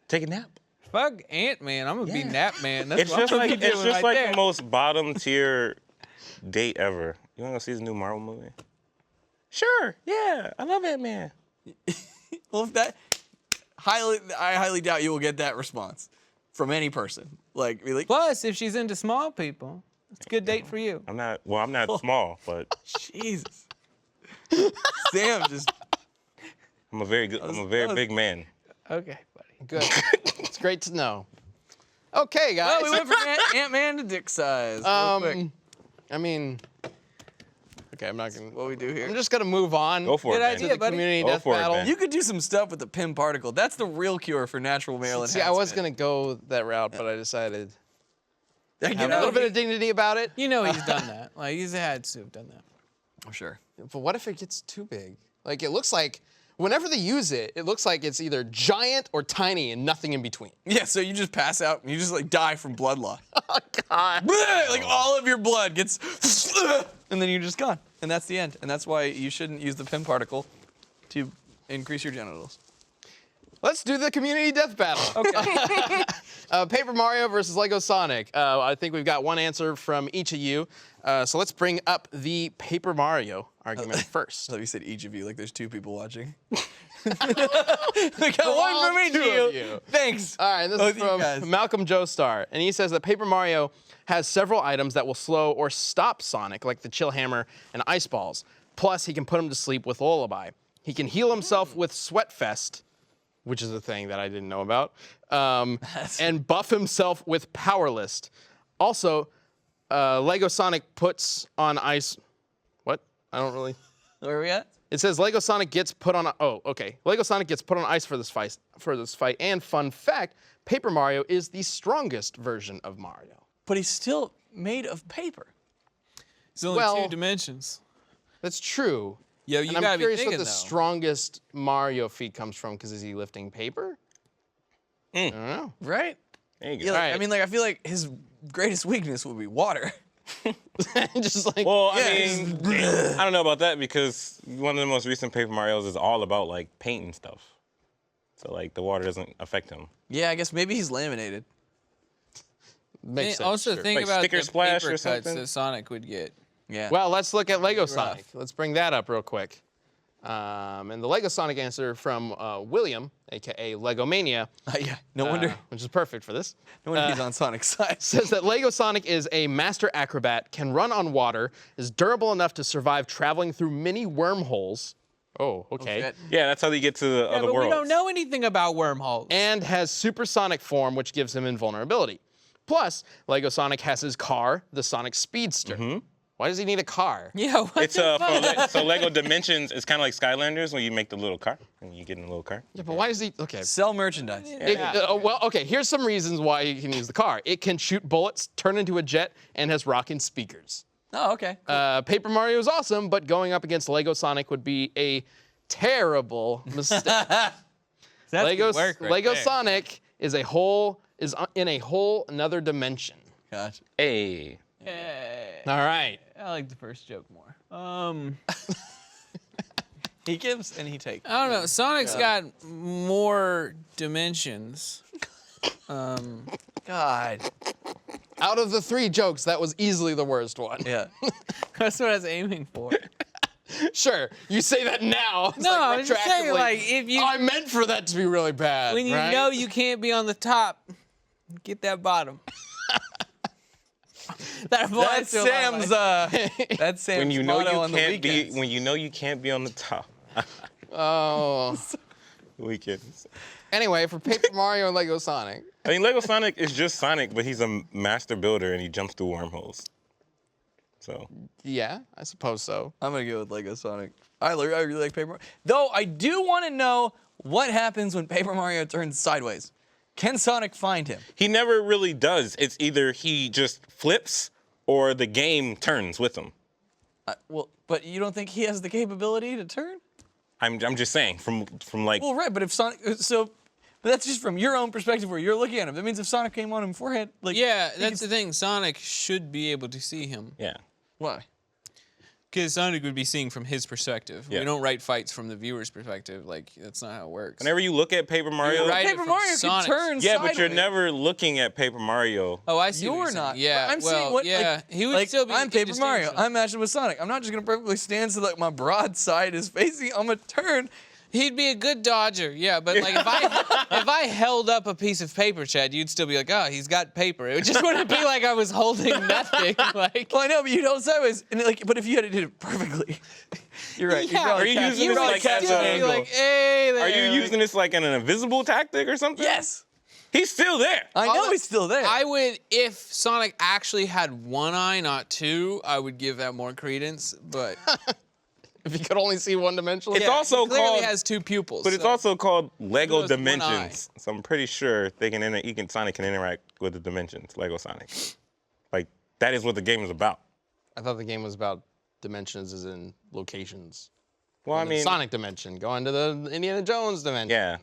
Take a nap. Fuck Ant-Man. I'm going to be Yeah. Nap Man. That's It's what just I'm like gonna be doing right there. the most bottom tier date ever. You wanna go see the new Marvel movie? Sure. Yeah. I love Ant-Man. Well, if that I highly doubt you will get that response. from any person. Like, really? Plus, if she's into small people, it's a good date for you. I'm not small, but Jesus. Sam just. I'm a very big man. Okay, buddy. Good. It's great to know. Okay, guys. Well, we went from Ant-Man to dick size. Real quick. I mean, okay, I'm not gonna. What we do here? I'm just gonna move on. Go for Good it, man. idea, The buddy. community Go death for it, battle. man. You could do some stuff with the Pym particle. That's the real cure for natural male enhancement. See, I was gonna go that route, but I decided You have a know, little bit of dignity about it. You know he's done that. Like, he's had to have done that. I'm sure. But what if it gets too big? Like it looks like whenever they use it, it looks like it's either giant or tiny and nothing in between. Yeah, so you just pass out and you just like die from blood loss. Oh God. Like all of your blood gets, and then you're just gone. And that's the end. And that's why you shouldn't use the Pym particle to increase your genitals. Let's do the community death battle. Okay. Paper Mario versus Lego Sonic. I think we've got one answer from each of you. So let's bring up the Paper Mario argument first. I thought you said each of you, like there's two people watching. I got one from each two of of you. you. Thanks. All right, this Both is of you from guys. Malcolm Joestar, and he says that Paper Mario has several items that will slow or stop Sonic, like the chill hammer and ice balls. Plus, he can put him to sleep with Lullaby. He can heal himself with Sweatfest, which is a thing that I didn't know about, and buff himself with Powerlist. Also, Lego Sonic puts on ice. What? I don't really. Where are we at? It says Lego Sonic gets put on. Oh, okay. Lego Sonic gets put on ice for this fight. And fun fact: Paper Mario is the strongest version of Mario. But he's still made of paper. It's only Well- 2 dimensions. That's true. Yo, you And I'm gotta be curious thinking, what the though. strongest Mario feat comes from. Because is he lifting paper? I don't know. Right? There you go. Yeah, like, I Alright. mean, like I feel like his greatest weakness would be water. Just like. Well, I Yeah, mean, I don't know about that because one of the most recent Paper Marios is all about like paint and stuff. So like the water doesn't affect him. Yeah, I guess maybe he's laminated. makes And sense. also sure. think Like about sticker the splash paper or cuts something? that Sonic would get. Yeah. Well, let's look at Lego Sonic. Let's bring that up real quick. And the Lego Sonic answer from William, aka Legomania, yeah. No wonder. which is perfect for this, No wonder he's on Sonic's side. says that Lego Sonic is a master acrobat, can run on water, is durable enough to survive traveling through many wormholes. Oh, okay. shit. Yeah, that's how they get to the Yeah, other but worlds. we don't know anything about wormholes. And has supersonic form, which gives him invulnerability. Plus, Lego Sonic has his car, the Sonic Speedster. Why does he need a car? yeah, what It's the fuck? so Lego Dimensions is kind of like Skylanders when you make the little car and you get in a little car. Yeah, but why does he? Okay. Sell merchandise. Well, okay, here's some reasons why he can use the car. It can shoot bullets, turn into a jet, and has rocking speakers. Oh, okay. Paper Mario is awesome, but going up against Lego Sonic would be a terrible mistake. That's Lego good work right Lego there. Sonic is in a whole another dimension. Gotcha. Hey. All right. I like the first joke more. He gives and he takes. I don't know. Sonic's got more dimensions. God. Out of the 3 jokes, that was easily the worst one. Yeah. That's what I was aiming for. Sure, you say that now. It's No, like I was just saying, retroactively, like, if you- Oh, I meant for that to be really bad. When you right? know you can't be on the top, get that bottom. That applies That's to a lot of Sam's. life. That's Sam's When you know motto you on the can't be weekends. when you know you can't be on the top. Oh. Weekends. Anyway, for Paper Mario and Lego Sonic. I mean, Lego Sonic is just Sonic, but he's a master builder and he jumps through wormholes. So Yeah, I suppose so. I'm gonna go with Lego Sonic. I really like Paper Mario. Though I do want to know what happens when Paper Mario turns sideways. Can Sonic find him? he never really does. It's either he just flips or the game turns with him. Well, but you don't think he has the capability to turn? I'm just saying from like Well, right. But if Sonic, but that's just from your own perspective where you're looking at him. That means if Sonic came on him beforehand, like Yeah, he that's can- the thing. Sonic should be able to see him. yeah. Why? Because Sonic would be seeing from his perspective. Yeah. We don't write fights from the viewer's perspective. Like, that's not how it works. Whenever you look at Paper Mario, right. Paper from Mario can Sonic's- turn yeah, but you're sideways. never looking at Paper Mario. Oh, I see. what You're you're saying. not. Yeah. I'm well, saying what? yeah. Like, He would like, still be. I'm Paper Mario. indistinguishable. I'm matching with Sonic. I'm not just gonna perfectly stand so that my broad side is facing. I'm gonna turn. He'd be a good dodger, yeah. But like if I held up a piece of paper, Chad, you'd still be like, oh, he's got paper. It just wouldn't be like I was holding nothing. Like, Well, I know, but you don't sideways. And like, but if you had did it perfectly, you're right. yeah, Are you using this like as be a? like, hey, there. Are you using this like an invisible tactic or something? Yes. He's still there. I know he's still there. I would, if Sonic actually had one eye, not two, I would give that more credence. But If you could only see one dimensional. It's also he clearly called, has two pupils. but it's so- also called Lego Just one Dimensions. So I'm pretty sure they can Sonic can interact with the dimensions, Lego Sonic. Like that is what the game is about. I thought the game was about dimensions as in locations. Well, I Going to the mean, Sonic dimension, going to the Indiana Jones dimension. yeah,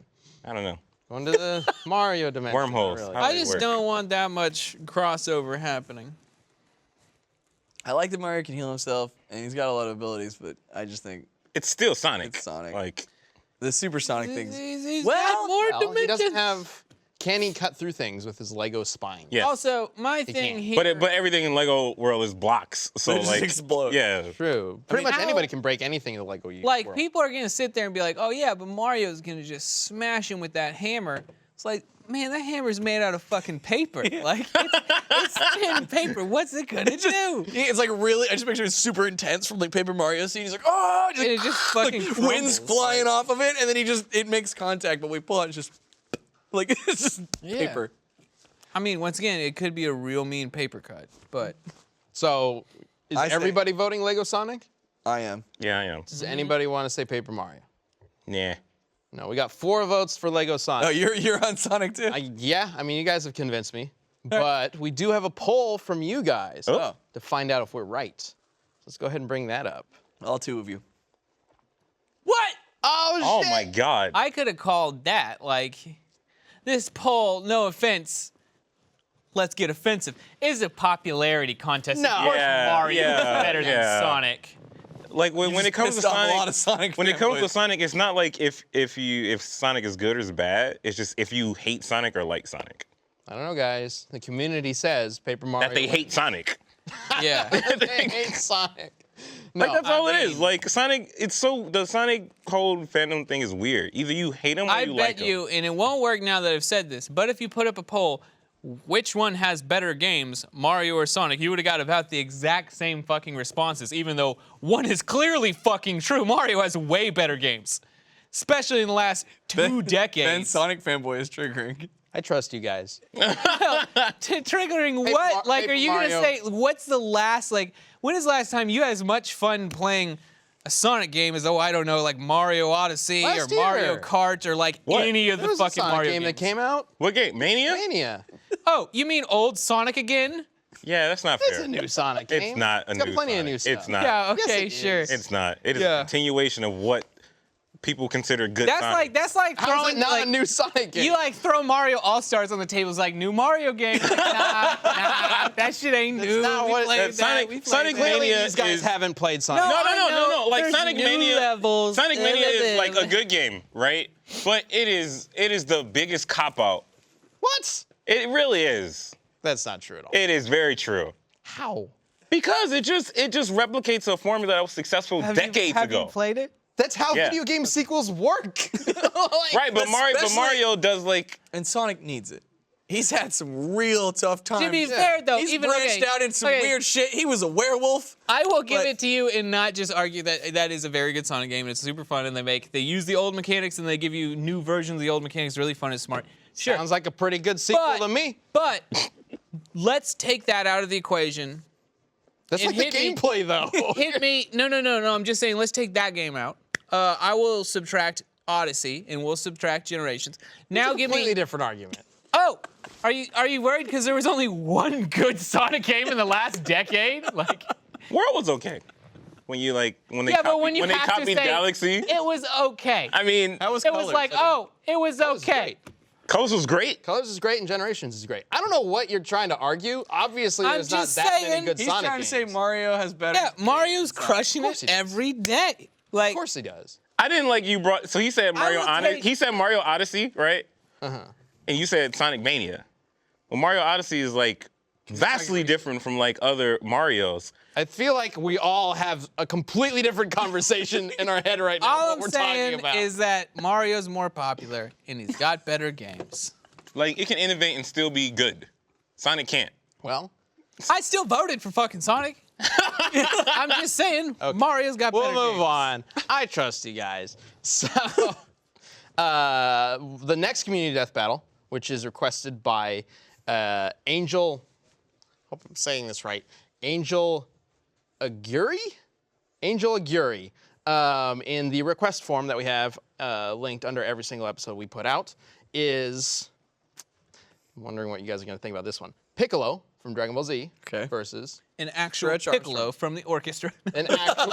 I don't know. Going to the Mario dimension. Wormholes. Not really. How I they just work. don't want that much crossover happening. I like that Mario can heal himself, and he's got a lot of abilities, but I just think It's still Sonic. It's Sonic. Like, the supersonic things. He's Well, got more Well, he dimensions. doesn't have. Can he cut through things with his Lego spine? yeah. Also, my thing can't. here. But everything in Lego world is blocks. So They just like explode. Yeah. True. Pretty mean, much how- anybody can break anything in the Lego like world. people are gonna sit there and be like, "Oh yeah, but Mario's gonna just smash him with that hammer." It's like, man, that hammer's made out of fucking paper. Like, it's thin paper. What's it gonna do? It's like really. I just picture it's super intense from like Paper Mario scene. He's like, oh, And it just fucking like, winds crumbles. flying off of it, and then it makes contact, but we pull out, it's just like it's just Yeah. paper. I mean, once again, it could be a real mean paper cut, but So, is I say- everybody voting Lego Sonic? I am. Yeah, I am. Does anybody want to say Paper Mario? Yeah. No, we got 4 votes for Lego Sonic. Oh, you're on Sonic too. Yeah, I mean, you guys have convinced me. But we do have a poll from you guys Oh. to find out if we're right. Let's go ahead and bring that up. All 2 of you. what? Oh my God. I could have called that. Like, this poll, no offense, let's get offensive, is a popularity contest. No. Of course Yeah, Mario yeah, is better yeah. than Sonic. Like when it comes to pissed off Sonic, a lot of Sonic when it comes to fanboys. Sonic, it's not like if Sonic is good or is bad. It's just if you hate Sonic or like Sonic. I don't know, guys. The community says Paper Mario. That they hate Sonic. Yeah. they hate Sonic. No, Like that's all it is. mean- Like Sonic, the Sonic whole fandom thing is weird. Either you hate him or I you like bet him. you, and it won't work now that I've said this, but if you put up a poll, which one has better games, Mario or Sonic, you would have got about the exact same fucking responses, even though one is clearly fucking true. Mario has way better games, especially in the last 2 decades. Ben Sonic fanboy is triggering. I trust you guys. Triggering what? Like, Paper are you gonna Mario. say what's the last? Like, when is the last time you had as much fun playing a Sonic game as I don't know, like Mario Odyssey Last or Mario year. Kart or like What? any of There the was a fucking Sonic Mario game games? that came out. What game? Mania? Mania. Oh, you mean old Sonic again? Yeah, that's not It's fair. a new Sonic game. It's not a It's got new plenty Sonic. of new stuff. It's not. Yeah, Yes, okay, it sure. is. It's not. It is Yeah. a continuation of what people consider good Sonic. That's like How throwing is it not like, a new Sonic game? you like throw Mario All Stars on the table. It's like new Mario game. Like, nah, that shit ain't new. not We what- played that Sonic- we played Sonic that. Clearly, Mania these guys is- haven't played Sonic. No, I know. Like There's Sonic new Mania. levels. Sonic Mania is like a good game, right? But it is the biggest cop out. What? It really is. That's not true at all. It is very true. How? Because it just replicates a formula that was successful decades have ago. you played it? That's how Yeah. video game sequels work. Right, but Especially- Mario does like And Sonic needs it. He's had some real tough times. To be fair, though, he's even branched out into some weird shit. He was a werewolf. I will give But- it to you and not just argue that that is a very good Sonic game and it's super fun and they use the old mechanics and they give you new versions of the old mechanics. Really fun and smart. Sure. Sounds like a pretty good sequel But- to me. But let's take that out of the equation. That's and like the hit me- gameplay, though. Hit me. No. I'm just saying, let's take that game out. I will subtract Odyssey and we'll subtract Generations. Now give Completely me. different argument. Oh, are you worried because there was only one good Sonic game in the last decade? Like, World was okay. When you like when they yeah, but when you they have to copied say Galaxy. it was okay. I mean, That was It was Colors, like, I think. oh, it was was okay. great. Colors was great. Colors is great and Generations is great. I don't know what you're trying to argue. Obviously, I'm there's not just that many saying, good He's Sonic trying to say games. Mario has better. Yeah, Mario's crushing Of course it he does. every day. Like, Of course he does. I didn't like you brought. So he said Mario will Odyssey. take- He said Mario Odyssey, right? And you said Sonic Mania. Well, Mario Odyssey is like vastly different from like other Marios. I feel like we all have a completely different conversation in our head right now. All what I'm we're saying talking about. is that Mario's more popular and he's got better games. Like it can innovate and still be good. Sonic can't. well, I still voted for fucking Sonic. I'm just saying, Mario's got we'll better move games. on. I trust you guys. So, the next community death battle, which is requested by Angel. Hope I'm saying this right. Angel Aguirre? Angel Aguirre. In the request form that we have linked under every single episode we put out is. I'm wondering what you guys are going to think about this one. Piccolo from Dragon Ball Z versus An actual Stretch Piccolo Armstrong. from the orchestra. an actual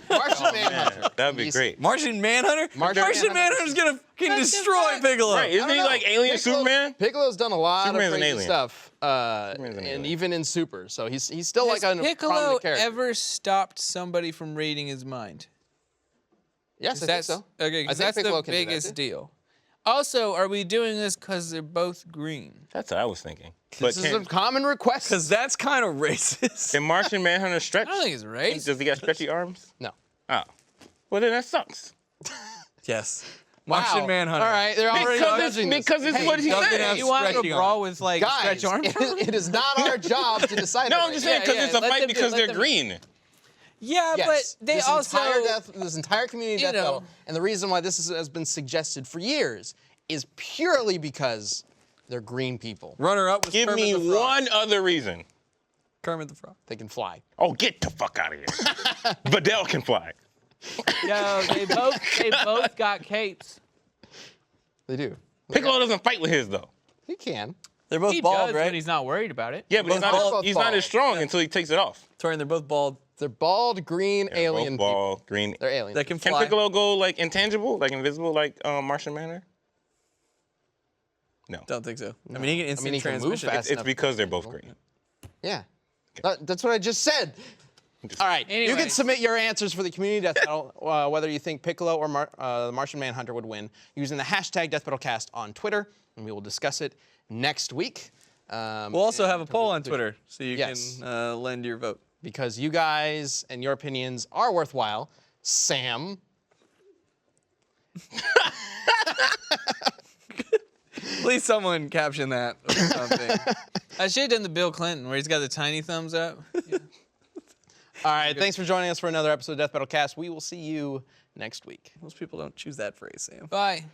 Martian Manhunter. That'd be He's- great. Martian Manhunter? Martian Martian Manhunter's gonna fucking destroy Piccolo. Right? Isn't I he don't like know. Alien Superman? Piccolo's done a lot Superman's of an crazy alien. stuff, Superman's an and alien. even in Super. So he's still Has like a Piccolo prominent character. ever stopped somebody from reading his mind? Yes, I think That's so. okay. I Because think that's Piccolo the can do that, biggest too. deal. Also, are we doing this because they're both green? That's what I was thinking. This is a common request. Because that's kind of racist. can Martian Manhunter stretch? I don't think it's race. Does he got stretchy arms? No. Oh. Well, then that sucks. Yes. Martian Wow. Manhunter. All right, they're already judging this. Because it's Hey, what he doesn't said. have You want to stretchy brawl arms. with like Guys, stretch arms? it is not our job to decide. No, it I'm right just now. saying because Yeah, it's a let fight them do- because let they're them- green. Yeah, Yes, but they this also this entire community you death know. battle, and the reason why this has been suggested for years is purely because they're green people. Runner up was Give Kermit me the Frog. one other reason. Kermit the Frog. They can fly. Oh, get the fuck out of here. Videl can fly. Yo, they both got capes. They do. Piccolo doesn't fight with his though. He can. They're both He bald, does right? when he's not worried about it. Yeah, but Both he's not bald. as strong until he takes it off. Torian, they're both bald. They're bald, green, alien Both people. ball, green. They're alien. They can Can fly. Piccolo go like intangible, like invisible, like Martian Manhunter? No. Don't think so. I mean, he can instant he can move transmission. fast. It's because they're both green. Yeah. That's what I just said. All right. You Anyway. can submit your answers for the community death battle, whether you think Piccolo or the Martian Manhunter would win, using the hashtag DeathBattleCast on Twitter, and we will discuss it next week. We'll also have a poll on Twitter, so you Yes. can lend your vote. Because you guys and your opinions are worthwhile. Sam. Please, someone caption that or something. I should have done the Bill Clinton where he's got the tiny thumbs up. Yeah. All right. Thanks for joining us for another episode of Death Battle Cast. We will see you next week. Most people don't choose that phrase, Sam. Bye.